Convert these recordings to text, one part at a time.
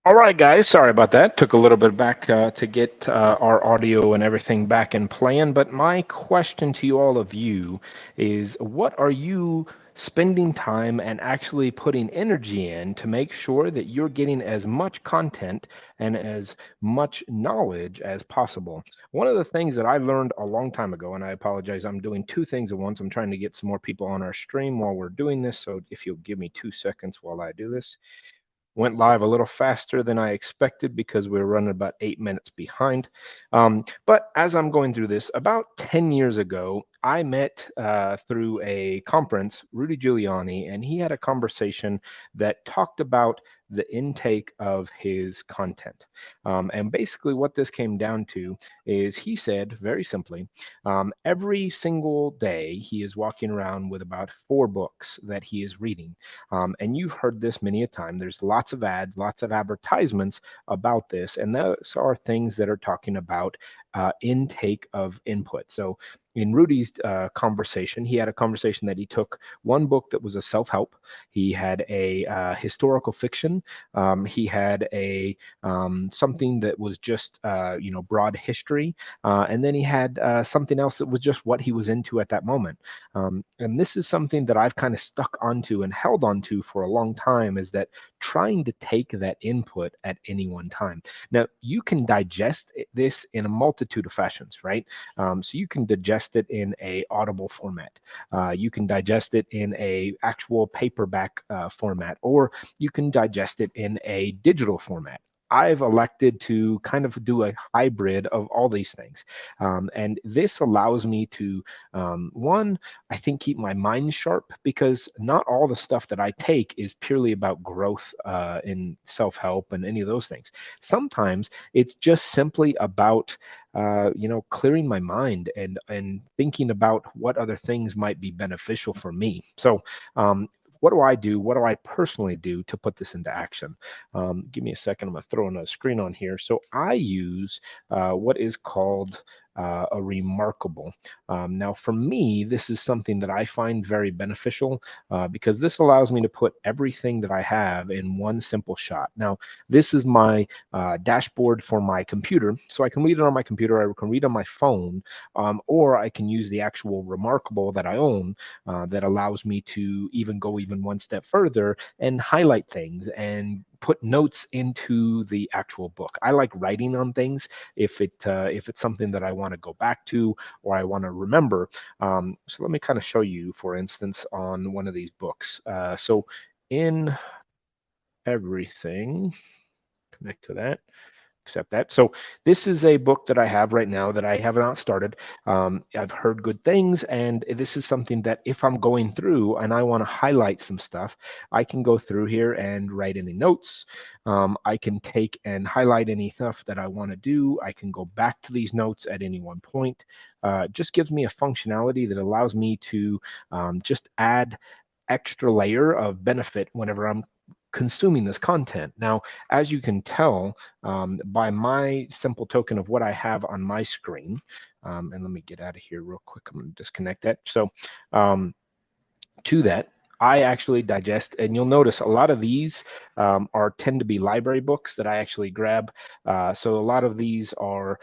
All right, guys. Sorry about that. Took a little bit back to get our audio and everything back in plan. But my question to you, all of you, is what are you spending time and actually putting energy in to make sure that you're getting as much content and as much knowledge as possible? One of the things that I learned a long time ago, and I apologize, I'm doing two things at once. I'm trying to get some more people on our stream while we're doing this. So if you'll give me 2 seconds while I do this. Went live a little faster than I expected because we were running about 8 minutes behind. But as I'm going through this, about 10 years ago, I met through a conference Rudy Giuliani, and he had a conversation that talked about the intake of his content. And basically, what this came down to is he said very simply, every single day he is walking around with about 4 books that he is reading. And you've heard this many a time. There's lots of ads, lots of advertisements about this, and those are things that are talking about intake of input. So in Rudy's conversation, he had a conversation that he took one book that was a self-help. He had a historical fiction. He had a something that was just broad history, and then he had something else that was just what he was into at that moment. And this is something that I've kind of stuck onto and held onto for a long time, is that trying to take that input at any one time. Now, you can digest this in a multitude of fashions, right? So you can digest it in a Audible format. You can digest it in a actual paperback format, or you can digest it in a digital format. I've elected to kind of do a hybrid of all these things. And this allows me to, one, I think keep my mind sharp, because not all the stuff that I take is purely about growth in self-help and any of those things. Sometimes it's just simply about clearing my mind and thinking about what other things might be beneficial for me. So what do I do? What do I personally do to put this into action? Give me a second. I'm going to throw another screen on here. So I use what is called a remarkable. Now, for me, this is something that I find very beneficial because this allows me to put everything that I have in one simple shot. Now, this is my dashboard for my computer, so I can read it on my computer, I can read on my phone, or I can use the actual Remarkable that I own that allows me to even go even one step further and highlight things and put notes into the actual book. I like writing on things if it's something that I want to go back to or I want to remember. So let me kind of show you, for instance, on one of these books. So in everything, connect to that, accept that. So this is a book that I have right now that I have not started. I've heard good things, and this is something that if I'm going through and I want to highlight some stuff, I can go through here and write any notes. I can take and highlight any stuff that I want to do. I can go back to these notes at any one point. It just gives me a functionality that allows me to just add extra layer of benefit whenever I'm consuming this content. Now, as you can tell by my simple token of what I have on my screen, and let me get out of here real quick. I'm going to disconnect that. So um, to that, I actually digest, and you'll notice a lot of these are tend to be library books that I actually grab. So a lot of these are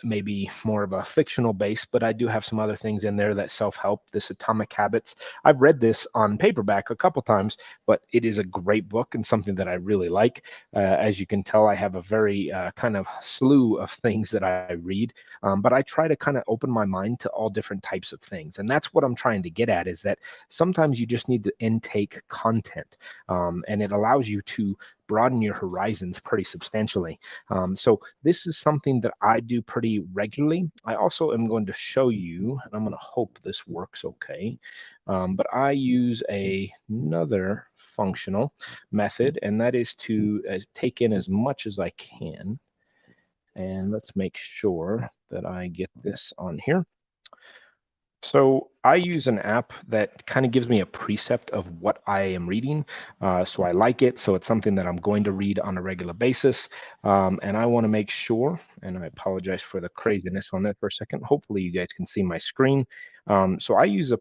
maybe more of a fictional base, but I do have some other things in there that self-help. This Atomic Habits, I've read this on paperback a couple times, but it is a great book and something that I really like. As you can tell, I have a very kind of slew of things that I read, but I try to kind of open my mind to all different types of things, and that's what I'm trying to get at. Is that sometimes you just need to intake content, and it allows you to broaden your horizons pretty substantially. So this is something that I do pretty regularly. I also am going to show you, and I'm going to hope this works okay, but I use another functional method, and that is to take in as much as I can. And let's make sure that I get this on here. So I use an app that kind of gives me a precept of what I am reading. So I like it. So it's something that I'm going to read on a regular basis. And I want to make sure, and I apologize for the craziness on that for a second. Hopefully you guys can see my screen. So I use a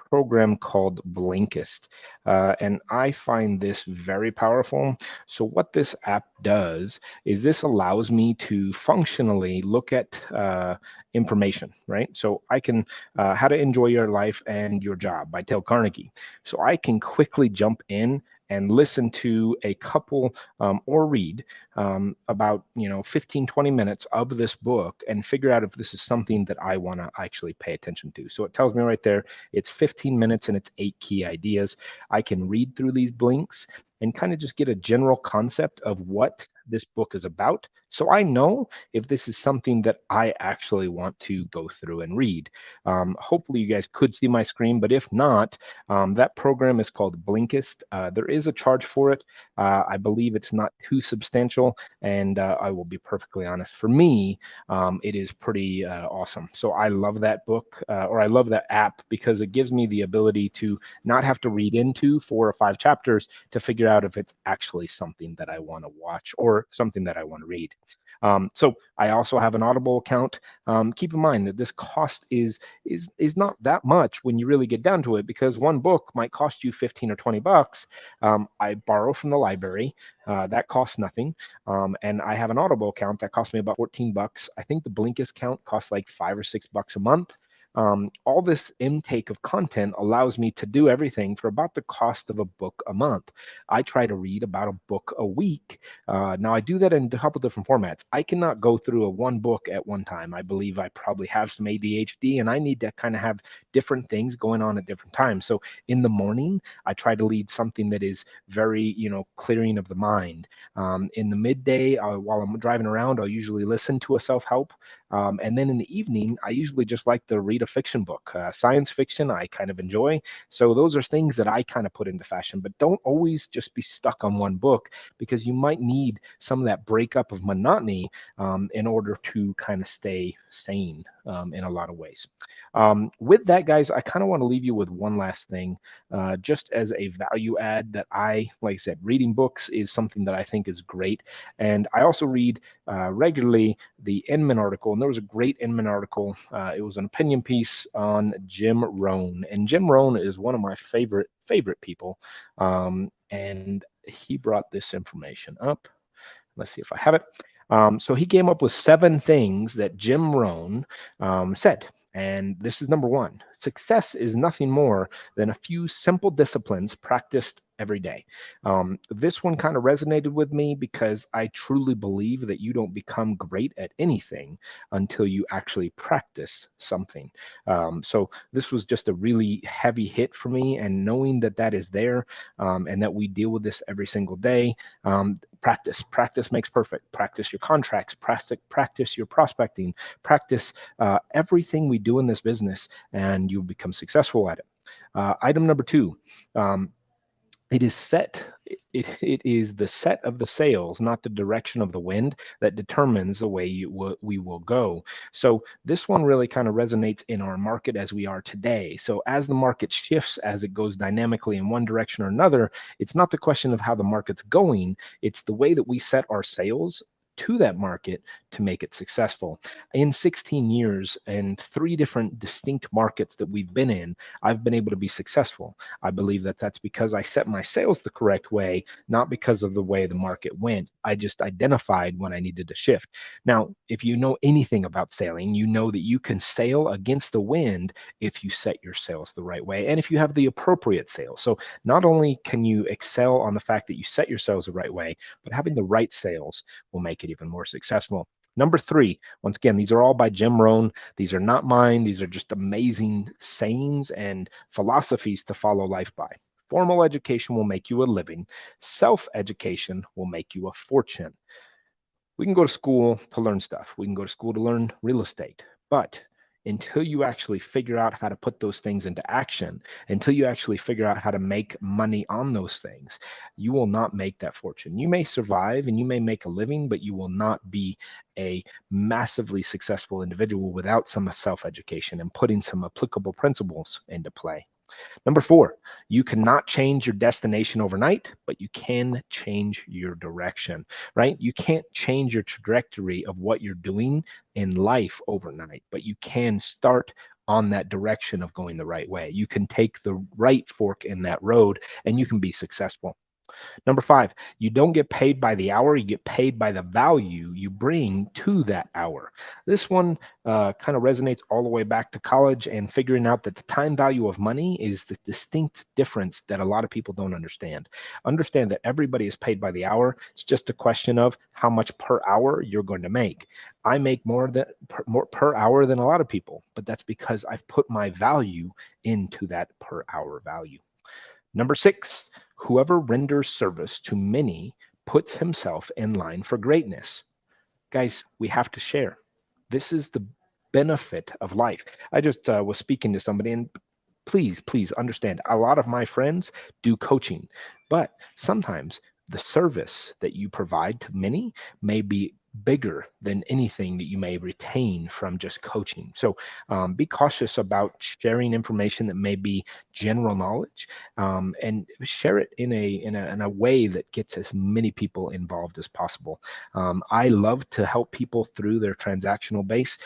program called Blinkist. And I find this very powerful. So, what this app does is this allows me to functionally look at information, right? So, I can, How to Enjoy Your Life and Your Job by Dale Carnegie. So, I can quickly jump in and listen to a couple or read about 15, 20 minutes of this book and figure out if this is something that I want to actually pay attention to. So it tells me right there it's 15 minutes and it's 8 key ideas. I can read through these blinks and kind of just get a general concept of what this book is about, so I know if this is something that I actually want to go through and read. Hopefully you guys could see my screen, but if not, that program is called Blinkist. There is a charge for it. I believe it's not too substantial, and I will be perfectly honest. For me, it is pretty awesome. So I love that book, or I love that app, because it gives me the ability to not have to read into 4 or 5 chapters to figure out if it's actually something that I want to watch or something that I want to read. So I also have an Audible account. Keep in mind that this cost is not that much when you really get down to it, because one book might cost you 15 or 20 bucks. I borrow from the library. That costs nothing. And I have an Audible account that costs me about 14 bucks. I think the Blinkist account costs like $5 or $6 a month. All this intake of content allows me to do everything for about the cost of a book a month. I try to read about a book a week. Now, I do that in a couple different formats. I cannot go through a one book at one time. I believe I probably have some ADHD, and I need to kind of have different things going on at different times. So in the morning, I try to read something that is very, clearing of the mind. In the midday, while I'm driving around, I'll usually listen to a self-help. And then in the evening, I usually just like to read a fiction book. Science fiction, I kind of enjoy. So those are things that I kind of put into fashion, but don't always just be stuck on one book, because you might need some of that breakup of monotony in order to kind of stay sane in a lot of ways. With that, guys, I kind of want to leave you with one last thing, just as a value add that like I said, reading books is something that I think is great. And I also read regularly the Inman article, and there was a great Inman article. It was an opinion piece on Jim Rohn, and Jim Rohn is one of my favorite people. And he brought this information up. Let's see if I have it. So he came up with 7 things that Jim Rohn said. And this is number 1. Success is nothing more than a few simple disciplines practiced every day. This one kind of resonated with me, because I truly believe that you don't become great at anything until you actually practice something. So this was just a really heavy hit for me. And knowing that that is there, and that we deal with this every single day, practice makes perfect. Practice your contracts, practice your prospecting, practice everything we do in this business, and you'll become successful at it. Item number 2, it is it is the set of the sails, not the direction of the wind, that determines the way we will go. So this one really kind of resonates in our market as we are today. So as the market shifts, as it goes dynamically in one direction or another, it's not the question of how the market's going, it's the way that we set our sails to that market to make it successful. In 16 years and 3 different distinct markets that we've been in, I've been able to be successful. I believe that that's because I set my sails the correct way, not because of the way the market went. I just identified when I needed to shift. Now, if you know anything about sailing, you know that you can sail against the wind if you set your sails the right way and if you have the appropriate sails. So not only can you excel on the fact that you set your sails the right way, but having the right sails will make it even more successful. Number 3, once again, these are all by Jim Rohn. These are not mine. These are just amazing sayings and philosophies to follow life by. Formal education will make you a living. Self-education will make you a fortune. We can go to school to learn stuff. We can go to school to learn real estate. But until you actually figure out how to put those things into action, until you actually figure out how to make money on those things, you will not make that fortune. You may survive and you may make a living, but you will not be a massively successful individual without some self-education and putting some applicable principles into play. Number 4, you cannot change your destination overnight, but you can change your direction, right? You can't change your trajectory of what you're doing in life overnight, but you can start on that direction of going the right way. You can take the right fork in that road and you can be successful. Number five, you don't get paid by the hour, you get paid by the value you bring to that hour. This one kind of resonates all the way back to college and figuring out that the time value of money is the distinct difference that a lot of people don't understand. Understand that everybody is paid by the hour. It's just a question of how much per hour you're going to make. I make more per hour than a lot of people, but that's because I've put my value into that per hour value. Number six, whoever renders service to many puts himself in line for greatness. Guys, we have to share. This is the benefit of life. I just was speaking to somebody, and please understand, a lot of my friends do coaching, but sometimes the service that you provide to many may be bigger than anything that you may retain from just coaching. So be cautious about sharing information that may be general knowledge, and share it in a way that gets as many people involved as possible. I love to help people through their transactional base.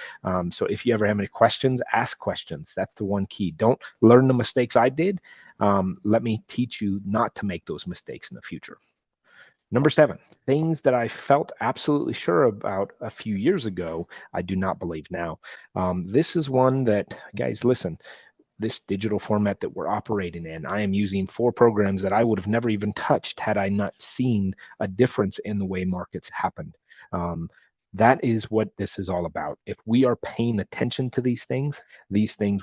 So if you ever have any questions, ask questions. That's the one key. Don't learn the mistakes I did. Let me teach you not to make those mistakes in the future. Number seven, things that I felt absolutely sure about a few years ago, I do not believe now. This is one that, guys, listen, this digital format that we're operating in, I am using four programs that I would have never even touched had I not seen a difference in the way markets happened. Um, that is what this is all about. If we are paying attention to these things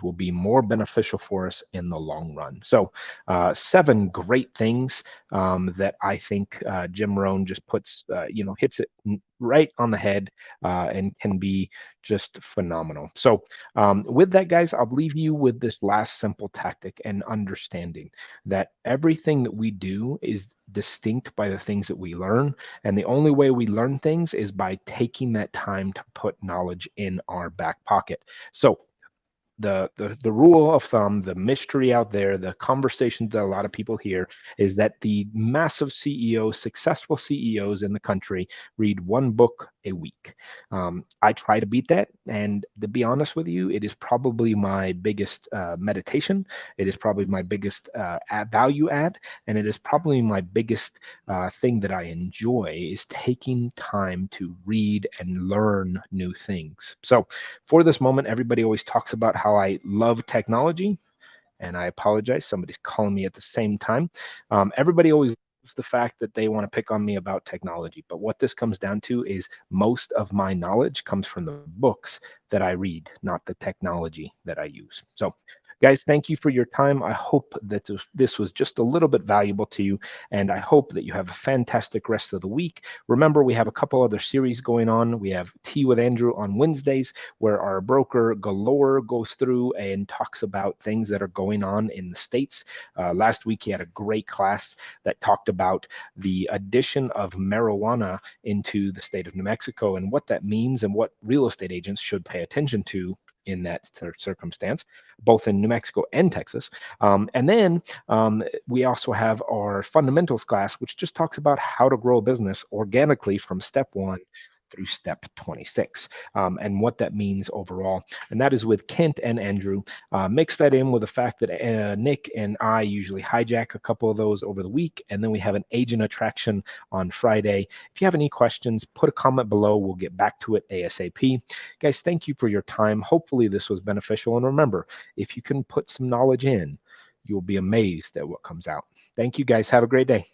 will be more beneficial for us in the long run. So, seven great things that I think Jim Rohn just puts, hits it right on the head, and can be just phenomenal. So, with that, guys, I'll leave you with this last simple tactic and understanding that everything that we do is distinct by the things that we learn. And the only way we learn things is by taking that time to put knowledge in our back pocket. So, the rule of thumb, the mystery out there, the conversations that a lot of people hear is that the massive CEOs, successful CEOs in the country, read one book a week. I try to beat that, and to be honest with you, it is probably my biggest meditation. It is probably my biggest value add, and it is probably my biggest thing that I enjoy is taking time to read and learn new things. So for this moment, everybody always talks about how I love technology, and I apologize. Somebody's calling me at the same time. Everybody always loves the fact that they want to pick on me about technology, but what this comes down to is most of my knowledge comes from the books that I read, not the technology that I use. So, guys, thank you for your time. I hope that this was just a little bit valuable to you, and I hope that you have a fantastic rest of the week. Remember, we have a couple other series going on. We have Tea with Andrew on Wednesdays, where our broker Galore goes through and talks about things that are going on in the States. Last week, he had a great class that talked about the addition of marijuana into the state of New Mexico and what that means and what real estate agents should pay attention to in that circumstance, both in New Mexico and Texas. And then we also have our fundamentals class, which just talks about how to grow a business organically from step one through step 26, and what that means overall. And that is with Kent and Andrew. Mix that in with the fact that Nick and I usually hijack a couple of those over the week, and then we have an agent attraction on Friday. If you have any questions, put a comment below. We'll get back to it ASAP. Guys, thank you for your time. Hopefully this was beneficial. And remember, if you can put some knowledge in, you'll be amazed at what comes out. Thank you, guys. Have a great day.